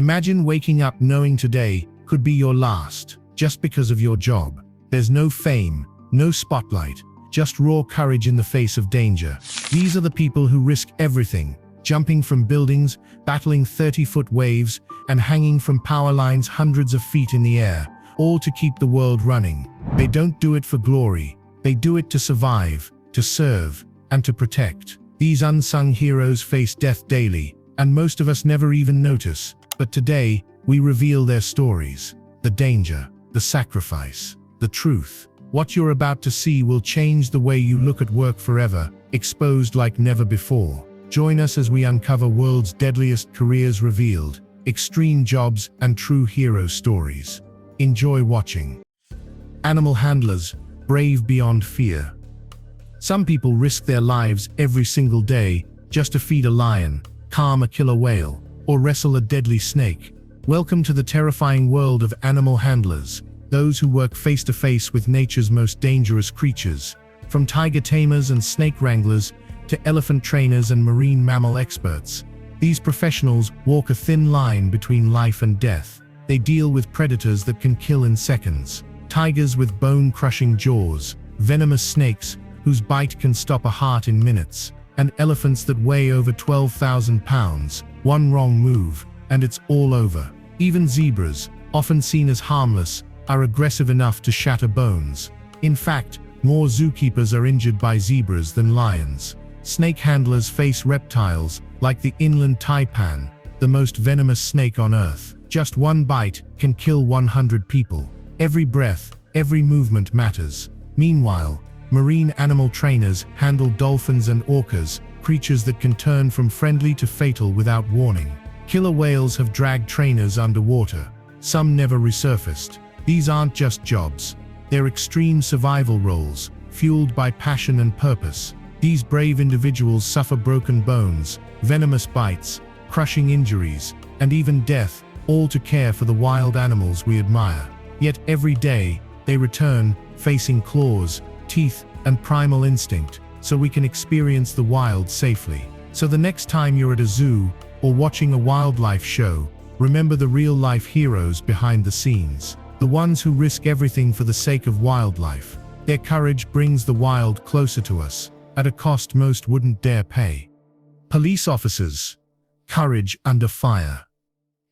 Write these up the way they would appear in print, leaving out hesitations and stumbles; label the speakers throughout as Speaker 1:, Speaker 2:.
Speaker 1: Imagine waking up knowing today could be your last, just because of your job. There's no fame, no spotlight, just raw courage in the face of danger. These are the people who risk everything, jumping from buildings, battling 30-foot waves, and hanging from power lines hundreds of feet in the air, all to keep the world running. They don't do it for glory. They do it to survive, to serve, and to protect. These unsung heroes face death daily, and most of us never even notice. But today, we reveal their stories. The danger, the sacrifice, the truth. What you're about to see will change the way you look at work forever, exposed like never before. Join us as we uncover world's deadliest careers revealed, extreme jobs, and true hero stories. Enjoy watching. Animal handlers, brave beyond fear. Some people risk their lives every single day just to feed a lion, calm a killer whale, or wrestle a deadly snake. Welcome to the terrifying world of animal handlers, those who work face-to-face with nature's most dangerous creatures. From tiger tamers and snake wranglers to elephant trainers and marine mammal experts, these professionals walk a thin line between life and death. They deal with predators that can kill in seconds, tigers with bone-crushing jaws, venomous snakes whose bite can stop a heart in minutes, and elephants that weigh over 12,000 pounds. One wrong move, and it's all over. Even zebras, often seen as harmless, are aggressive enough to shatter bones. In fact, more zookeepers are injured by zebras than lions. Snake handlers face reptiles like the inland taipan, the most venomous snake on Earth. Just one bite can kill 100 people. Every breath, every movement matters. Meanwhile, marine animal trainers handle dolphins and orcas, creatures that can turn from friendly to fatal without warning. Killer whales have dragged trainers underwater. Some never resurfaced. These aren't just jobs. They're extreme survival roles, fueled by passion and purpose. These brave individuals suffer broken bones, venomous bites, crushing injuries, and even death, all to care for the wild animals we admire. Yet every day, they return, facing claws, teeth, and primal instinct, so we can experience the wild safely. So the next time you're at a zoo or watching a wildlife show, remember the real-life heroes behind the scenes, the ones who risk everything for the sake of wildlife. Their courage brings the wild closer to us, at a cost most wouldn't dare pay. Police officers, courage under fire.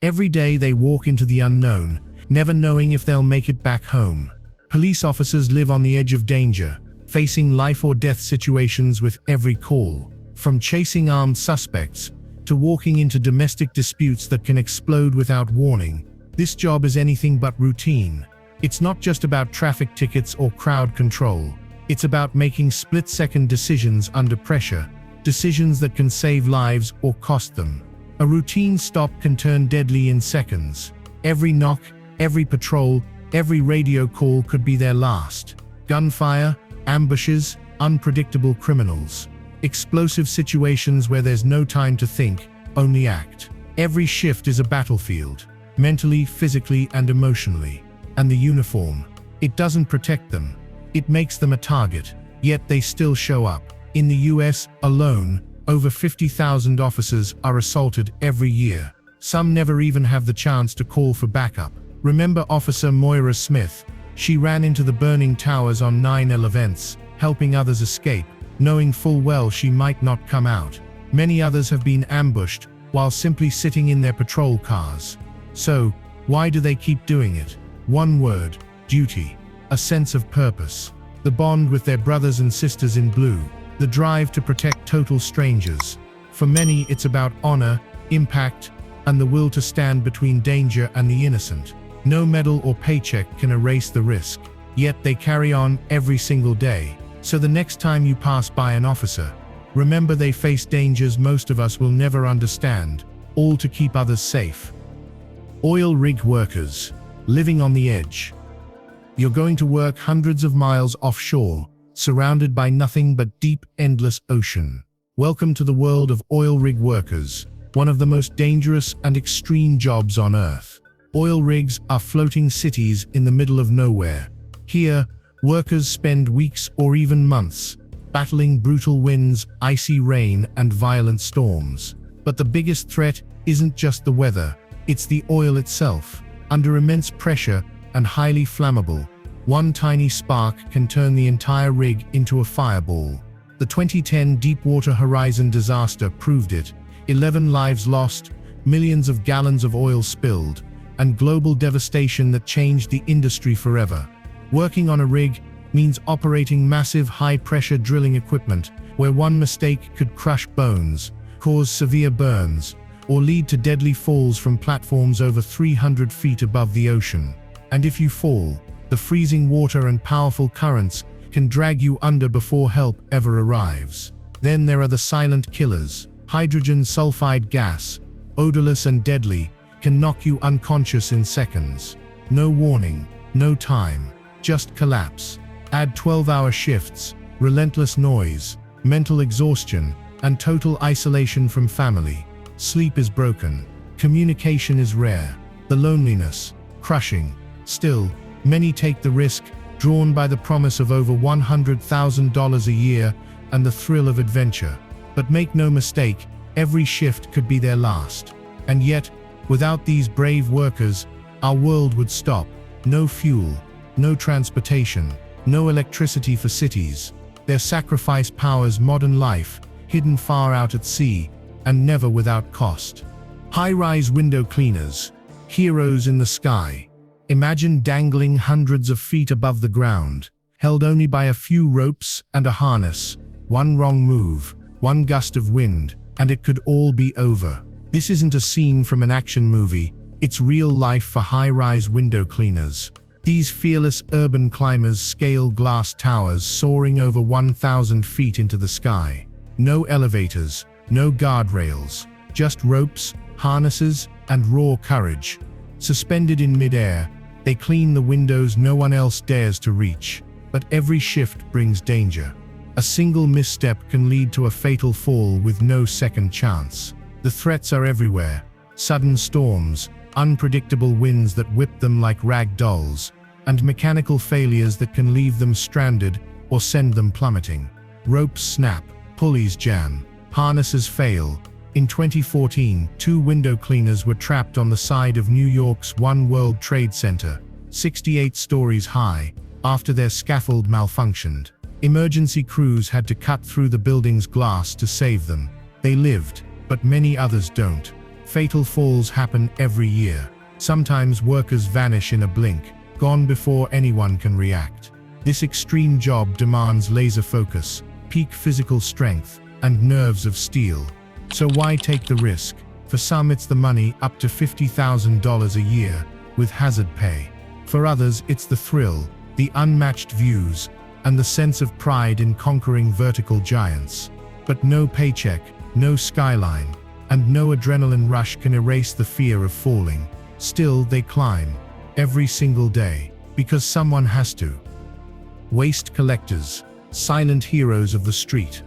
Speaker 1: Every day they walk into the unknown, never knowing if they'll make it back home. Police officers live on the edge of danger, facing life or death situations with every call. From chasing armed suspects to walking into domestic disputes that can explode without warning, this job is anything but routine. It's not just about traffic tickets or crowd control. It's about making split-second decisions under pressure, decisions that can save lives or cost them. A routine stop can turn deadly in seconds. Every knock, every patrol, every radio call could be their last. Gunfire, ambushes, unpredictable criminals. Explosive situations where there's no time to think, only act. Every shift is a battlefield, mentally, physically, and emotionally. And the uniform, it doesn't protect them. It makes them a target, yet they still show up. In the US alone, over 50,000 officers are assaulted every year. Some never even have the chance to call for backup. Remember Officer Moira Smith? She ran into the burning towers on 9/11, helping others escape, knowing full well she might not come out. Many others have been ambushed while simply sitting in their patrol cars. So, why do they keep doing it? One word: duty. A sense of purpose. The bond with their brothers and sisters in blue. The drive to protect total strangers. For many, it's about honor, impact, and the will to stand between danger and the innocent. No medal or paycheck can erase the risk, yet they carry on every single day. So the next time you pass by an officer, remember they face dangers most of us will never understand, all to keep others safe. Oil rig workers, living on the edge. You're going to work hundreds of miles offshore, surrounded by nothing but deep, endless ocean. Welcome to the world of oil rig workers, one of the most dangerous and extreme jobs on Earth. Oil rigs are floating cities in the middle of nowhere. Here, workers spend weeks or even months, battling brutal winds, icy rain, and violent storms. But the biggest threat isn't just the weather, It's the oil itself. Under immense pressure and highly flammable, one tiny spark can turn the entire rig into a fireball. The 2010 Deepwater Horizon disaster proved it. 11 lives lost, millions of gallons of oil spilled, and global devastation that changed the industry forever. Working on a rig means operating massive high-pressure drilling equipment where one mistake could crush bones, cause severe burns, or lead to deadly falls from platforms over 300 feet above the ocean. And if you fall, the freezing water and powerful currents can drag you under before help ever arrives. Then there are the silent killers. Hydrogen sulfide gas, odorless and deadly, can knock you unconscious in seconds. No warning, no time, just collapse. Add 12-hour shifts, relentless noise, mental exhaustion, and total isolation from family. Sleep is broken. Communication is rare. The loneliness, crushing. Still, many take the risk, drawn by the promise of over $100,000 a year and the thrill of adventure. But make no mistake, every shift could be their last. And yet, without these brave workers, our world would stop. No fuel, no transportation, no electricity for cities. Their sacrifice powers modern life, hidden far out at sea, and never without cost. High-rise window cleaners, heroes in the sky. Imagine dangling hundreds of feet above the ground, held only by a few ropes and a harness. One wrong move, one gust of wind, and it could all be over. This isn't a scene from an action movie, it's real life for high-rise window cleaners. These fearless urban climbers scale glass towers soaring over 1,000 feet into the sky. No elevators, no guardrails, just ropes, harnesses, and raw courage. Suspended in mid-air, they clean the windows no one else dares to reach. But every shift brings danger. A single misstep can lead to a fatal fall with no second chance. The threats are everywhere. Sudden storms, unpredictable winds that whip them like rag dolls, and mechanical failures that can leave them stranded or send them plummeting. Ropes snap, pulleys jam, harnesses fail. In 2014, 2 window cleaners were trapped on the side of New York's One World Trade Center, 68 stories high, after their scaffold malfunctioned. Emergency crews had to cut through the building's glass to save them. They lived, but many others don't. Fatal falls happen every year. Sometimes workers vanish in a blink, gone before anyone can react. This extreme job demands laser focus, peak physical strength, and nerves of steel. So why take the risk? For some it's the money, up to $50,000 a year, with hazard pay. For others it's the thrill, the unmatched views, and the sense of pride in conquering vertical giants. But no paycheck, no skyline, and no adrenaline rush can erase the fear of falling. Still, they climb, every single day, because someone has to. Waste collectors, silent heroes of the street.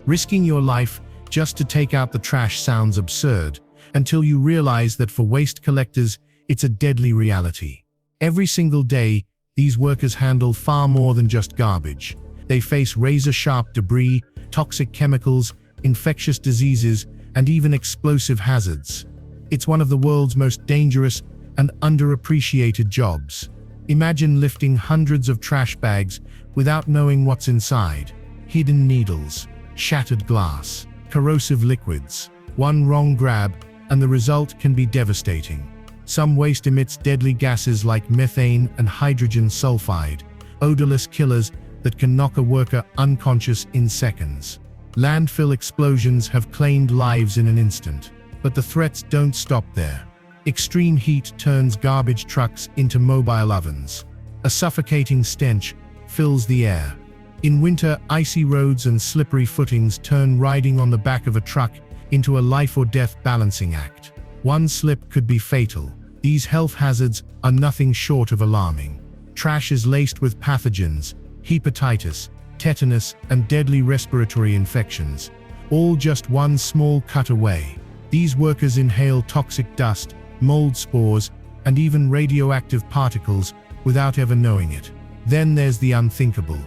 Speaker 1: Risking your life just to take out the trash sounds absurd, until you realize that for waste collectors, it's a deadly reality. Every single day, these workers handle far more than just garbage. They face razor-sharp debris, toxic chemicals, infectious diseases, and even explosive hazards. It's one of the world's most dangerous and underappreciated jobs. Imagine lifting hundreds of trash bags without knowing what's inside. Hidden needles, shattered glass, corrosive liquids. One wrong grab, and the result can be devastating. Some waste emits deadly gases like methane and hydrogen sulfide, odorless killers that can knock a worker unconscious in seconds. Landfill explosions have claimed lives in an instant, but the threats don't stop there. Extreme heat turns garbage trucks into mobile ovens. A suffocating stench fills the air. In winter, icy roads and slippery footings turn riding on the back of a truck into a life-or-death balancing act. One slip could be fatal. These health hazards are nothing short of alarming. Trash is laced with pathogens, hepatitis, tetanus, and deadly respiratory infections, all just one small cut away. These workers inhale toxic dust, mold spores, and even radioactive particles without ever knowing it. Then there's the unthinkable.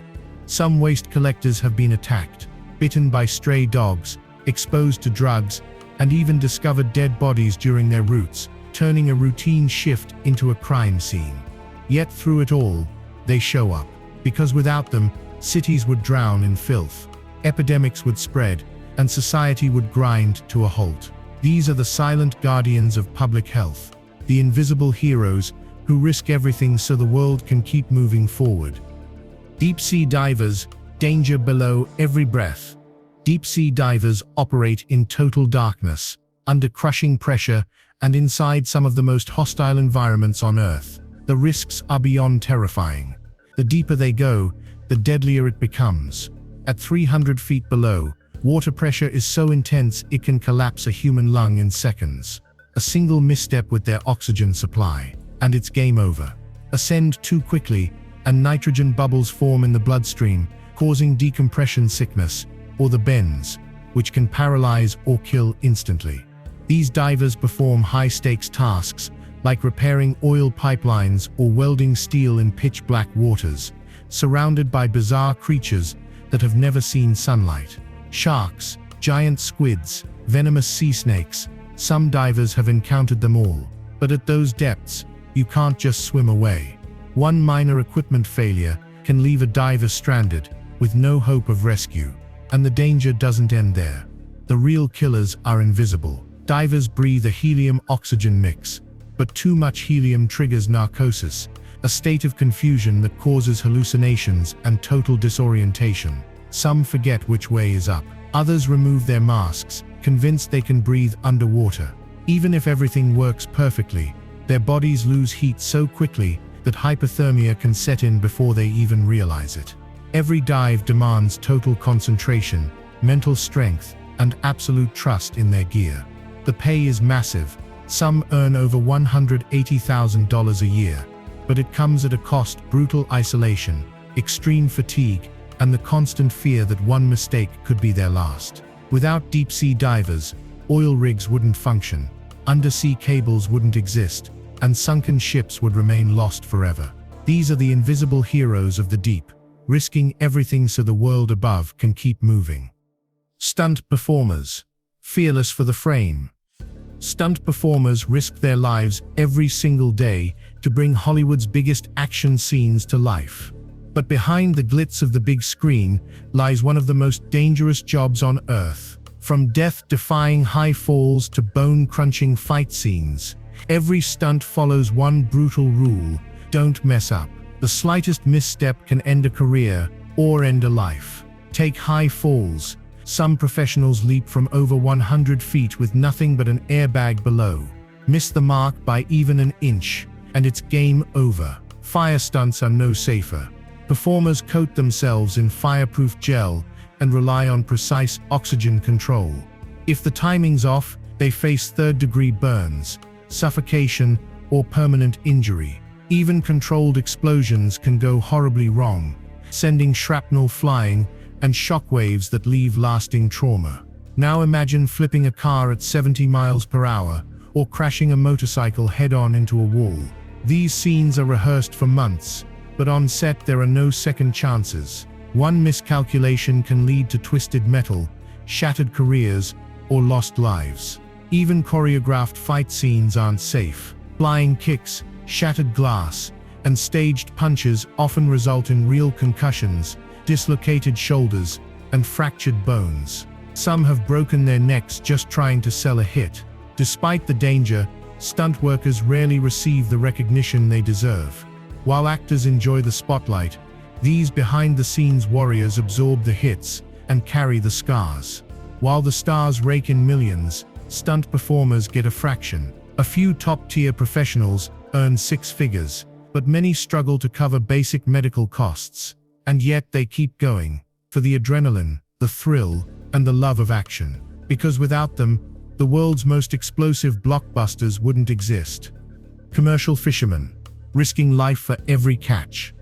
Speaker 1: Some waste collectors have been attacked, bitten by stray dogs, exposed to drugs, and even discovered dead bodies during their routes, turning a routine shift into a crime scene. Yet through it all, they show up. Because without them, cities would drown in filth, epidemics would spread, and society would grind to a halt. These are the silent guardians of public health, the invisible heroes who risk everything so the world can keep moving forward. Deep-sea divers, danger below every breath. Deep-sea divers operate in total darkness, under crushing pressure, and inside some of the most hostile environments on Earth. The risks are beyond terrifying. The deeper they go, the deadlier it becomes. At 300 feet below, water pressure is so intense it can collapse a human lung in seconds. A single misstep with their oxygen supply, and it's game over. Ascend too quickly, and nitrogen bubbles form in the bloodstream, causing decompression sickness, or the bends, which can paralyze or kill instantly. These divers perform high-stakes tasks, like repairing oil pipelines or welding steel in pitch-black waters, surrounded by bizarre creatures that have never seen sunlight. Sharks, giant squids, venomous sea snakes, some divers have encountered them all. But at those depths, you can't just swim away. One minor equipment failure can leave a diver stranded, with no hope of rescue. And the danger doesn't end there. The real killers are invisible. Divers breathe a helium-oxygen mix, but too much helium triggers narcosis, a state of confusion that causes hallucinations and total disorientation. Some forget which way is up. Others remove their masks, convinced they can breathe underwater. Even if everything works perfectly, their bodies lose heat so quickly that hypothermia can set in before they even realize it. Every dive demands total concentration, mental strength, and absolute trust in their gear. The pay is massive. Some earn over $180,000 a year, but it comes at a cost: brutal isolation, extreme fatigue, and the constant fear that one mistake could be their last. Without deep-sea divers, oil rigs wouldn't function, undersea cables wouldn't exist, and sunken ships would remain lost forever. These are the invisible heroes of the deep, risking everything so the world above can keep moving. Stunt performers, fearless for the frame. Stunt performers risk their lives every single day to bring Hollywood's biggest action scenes to life. But behind the glitz of the big screen lies one of the most dangerous jobs on Earth. From death-defying high falls to bone-crunching fight scenes, every stunt follows one brutal rule: don't mess up. The slightest misstep can end a career or end a life. Take high falls. Some professionals leap from over 100 feet with nothing but an airbag below. Miss the mark by even an inch, and it's game over. Fire stunts are no safer. Performers coat themselves in fireproof gel and rely on precise oxygen control. If the timing's off, they face third-degree burns, suffocation, or permanent injury. Even controlled explosions can go horribly wrong, sending shrapnel flying and shockwaves that leave lasting trauma. Now imagine flipping a car at 70 miles per hour or crashing a motorcycle head-on into a wall. These scenes are rehearsed for months, but on set there are no second chances. One miscalculation can lead to twisted metal, shattered careers, or lost lives. Even choreographed fight scenes aren't safe. Flying kicks, shattered glass, and staged punches often result in real concussions, dislocated shoulders, and fractured bones. Some have broken their necks just trying to sell a hit. Despite the danger, stunt workers rarely receive the recognition they deserve. While actors enjoy the spotlight, these behind-the-scenes warriors absorb the hits and carry the scars. While the stars rake in millions, stunt performers get a fraction. A few top-tier professionals earn six figures, but many struggle to cover basic medical costs. And yet they keep going, for the adrenaline, the thrill, and the love of action. Because without them, the world's most explosive blockbusters wouldn't exist. Commercial fishermen, risking life for every catch.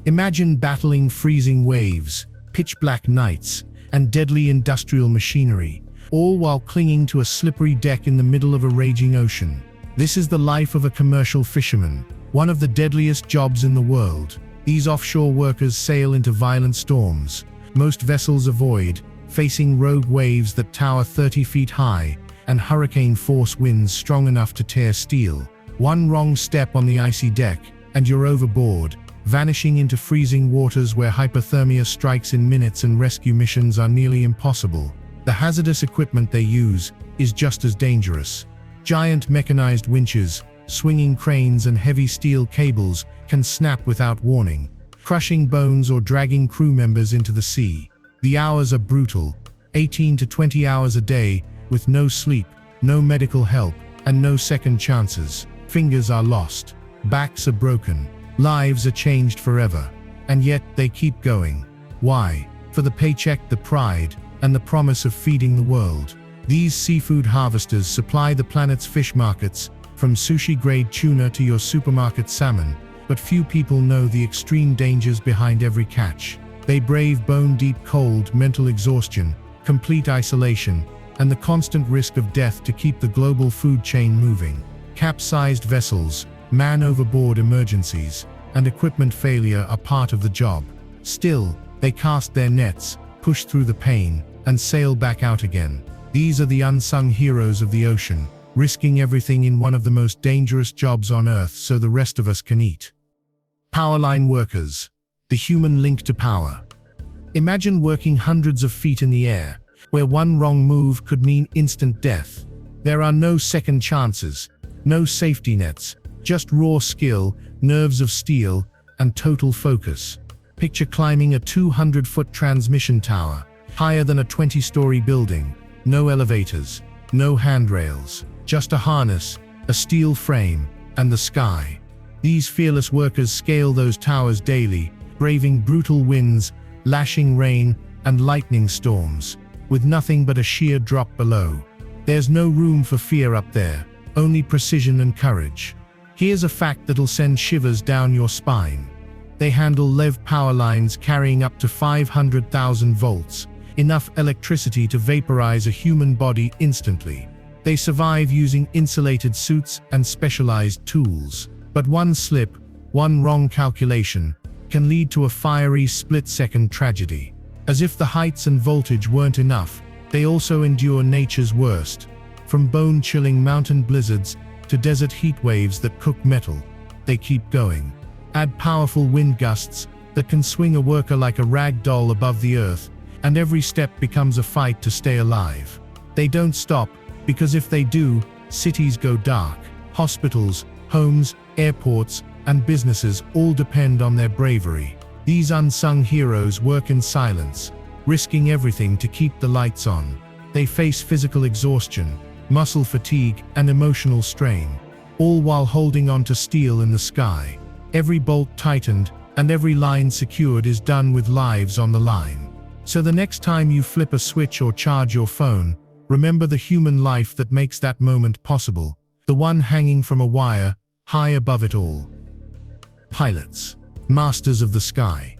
Speaker 1: Imagine battling freezing waves, pitch-black nights, and deadly industrial machinery, all while clinging to a slippery deck in the middle of a raging ocean. This is the life of a commercial fisherman, one of the deadliest jobs in the world. These offshore workers sail into violent storms. Most vessels avoid, facing rogue waves that tower 30 feet high, and hurricane-force winds strong enough to tear steel. One wrong step on the icy deck, and you're overboard, vanishing into freezing waters where hypothermia strikes in minutes and rescue missions are nearly impossible. The hazardous equipment they use is just as dangerous. Giant mechanized winches, swinging cranes and heavy steel cables can snap without warning, crushing bones or dragging crew members into the sea. The hours are brutal, 18 to 20 hours a day, with no sleep, no medical help, and no second chances. Fingers are lost, backs are broken, lives are changed forever. And yet they keep going. Why? For the paycheck, the pride, and the promise of feeding the world. These seafood harvesters supply the planet's fish markets, from sushi-grade tuna to your supermarket salmon, but few people know the extreme dangers behind every catch. They brave bone-deep cold, mental exhaustion, complete isolation, and the constant risk of death to keep the global food chain moving. Capsized vessels, man-overboard emergencies, and equipment failure are part of the job. Still, they cast their nets, push through the pain, and sail back out again. These are the unsung heroes of the ocean, risking everything in one of the most dangerous jobs on Earth so the rest of us can eat. Powerline workers, the human link to power. Imagine working hundreds of feet in the air, where one wrong move could mean instant death. There are no second chances, no safety nets, just raw skill, nerves of steel, and total focus. Picture climbing a 200-foot transmission tower, higher than a 20-story building. No elevators, no handrails, just a harness, a steel frame, and the sky. These fearless workers scale those towers daily, braving brutal winds, lashing rain, and lightning storms, with nothing but a sheer drop below. There's no room for fear up there, only precision and courage. Here's a fact that'll send shivers down your spine. They handle LEV power lines carrying up to 500,000 volts, enough electricity to vaporize a human body instantly. They survive using insulated suits and specialized tools. But one slip, one wrong calculation, can lead to a fiery split-second tragedy. As if the heights and voltage weren't enough, they also endure nature's worst. From bone-chilling mountain blizzards to desert heat waves that cook metal, they keep going. Add powerful wind gusts that can swing a worker like a rag doll above the earth, and every step becomes a fight to stay alive. They don't stop, because if they do, cities go dark. Hospitals, homes, airports, and businesses all depend on their bravery. These unsung heroes work in silence, risking everything to keep the lights on. They face physical exhaustion, muscle fatigue, and emotional strain, all while holding on to steel in the sky. Every bolt tightened and every line secured is done with lives on the line. So the next time you flip a switch or charge your phone, remember the human life that makes that moment possible, the one hanging from a wire, high above it all. Pilots, masters of the sky.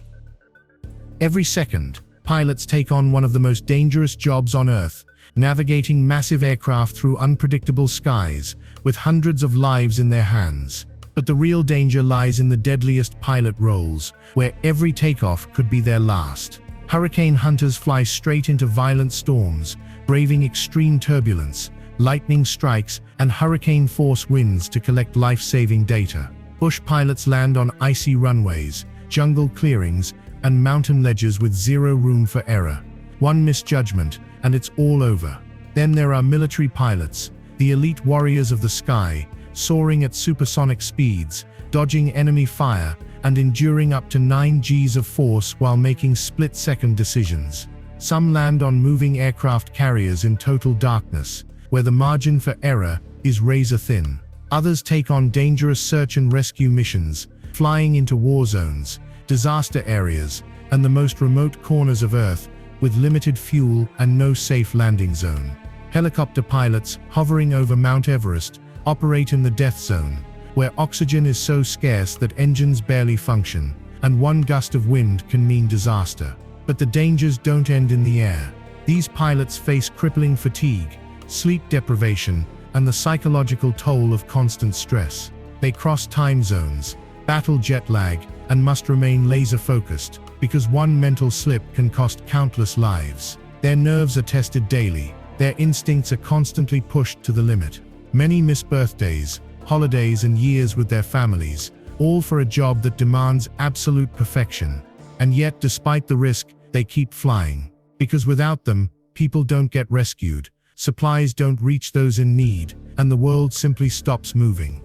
Speaker 1: Every second, pilots take on one of the most dangerous jobs on Earth, navigating massive aircraft through unpredictable skies, with hundreds of lives in their hands. But the real danger lies in the deadliest pilot roles, where every takeoff could be their last. Hurricane hunters fly straight into violent storms, braving extreme turbulence, lightning strikes, and hurricane-force winds to collect life-saving data. Bush pilots land on icy runways, jungle clearings, and mountain ledges with zero room for error. One misjudgment, and it's all over. Then there are military pilots, the elite warriors of the sky, soaring at supersonic speeds, dodging enemy fire, and enduring up to 9 Gs of force while making split-second decisions. Some land on moving aircraft carriers in total darkness, where the margin for error is razor-thin. Others take on dangerous search and rescue missions, flying into war zones, disaster areas, and the most remote corners of Earth, with limited fuel and no safe landing zone. Helicopter pilots, hovering over Mount Everest, operate in the death zone, where oxygen is so scarce that engines barely function, and one gust of wind can mean disaster. But the dangers don't end in the air. These pilots face crippling fatigue, sleep deprivation, and the psychological toll of constant stress. They cross time zones, battle jet lag, and must remain laser-focused, because one mental slip can cost countless lives. Their nerves are tested daily, Their instincts are constantly pushed to the limit. Many miss birthdays, holidays, and years with their families, all for a job that demands absolute perfection. And yet, despite the risk, they keep flying. Because without them, people don't get rescued, supplies don't reach those in need, and the world simply stops moving.